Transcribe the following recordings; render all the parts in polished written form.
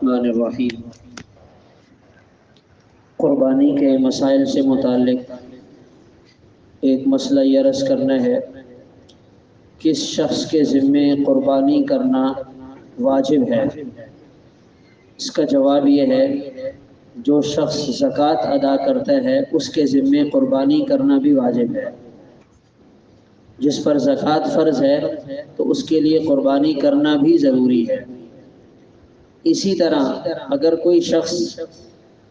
الرحمن الرحیم۔ قربانی کے مسائل سے متعلق ایک مسئلہ یہ عرض کرنا ہے، کس شخص کے ذمے قربانی کرنا واجب ہے؟ اس کا جواب یہ ہے، جو شخص زکوٰۃ ادا کرتا ہے اس کے ذمے قربانی کرنا بھی واجب ہے۔ جس پر زکوٰۃ فرض ہے تو اس کے لیے قربانی کرنا بھی ضروری ہے۔ اسی طرح اگر کوئی شخص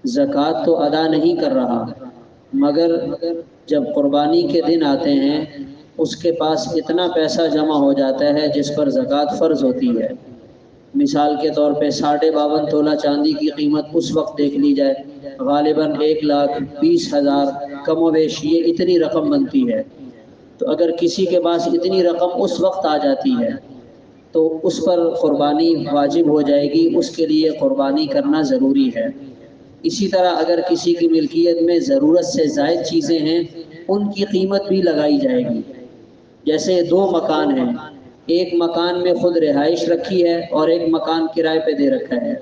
زکوٰۃ تو ادا نہیں کر رہا، مگر جب قربانی کے دن آتے ہیں اس کے پاس اتنا پیسہ جمع ہو جاتا ہے جس پر زکوٰۃ فرض ہوتی ہے۔ مثال کے طور پہ 52.5 تولہ چاندی کی قیمت اس وقت دیکھ لی جائے، غالباً 1,20,000 کم و بیش یہ اتنی رقم بنتی ہے۔ تو اگر کسی کے پاس اتنی رقم اس وقت آ جاتی ہے تو اس پر قربانی واجب ہو جائے گی، اس کے لیے قربانی کرنا ضروری ہے۔ اسی طرح اگر کسی کی ملکیت میں ضرورت سے زائد چیزیں ہیں ان کی قیمت بھی لگائی جائے گی۔ جیسے 2 مکان ہیں، ایک مکان میں خود رہائش رکھی ہے اور ایک مکان کرائے پہ دے رکھا ہے،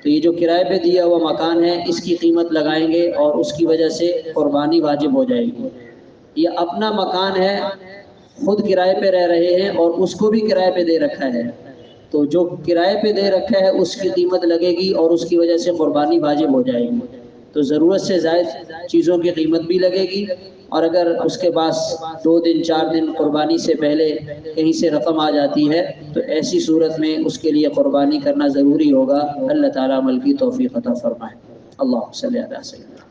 تو یہ جو کرائے پہ دیا ہوا مکان ہے اس کی قیمت لگائیں گے اور اس کی وجہ سے قربانی واجب ہو جائے گی۔ یہ اپنا مکان ہے، خود کرائے پہ رہ رہے ہیں اور اس کو بھی کرائے پہ دے رکھا ہے، تو جو کرائے پہ دے رکھا ہے اس کی قیمت لگے گی اور اس کی وجہ سے قربانی واجب ہو جائے گی۔ تو ضرورت سے زائد چیزوں کی قیمت بھی لگے گی، اور اگر اس کے پاس 2 دن 4 دن قربانی سے پہلے کہیں سے رقم آ جاتی ہے تو ایسی صورت میں اس کے لیے قربانی کرنا ضروری ہوگا۔ اللہ تعالیٰ عمل کی توفیق عطا فرمائے۔ اللہ صلی علی سیدنا۔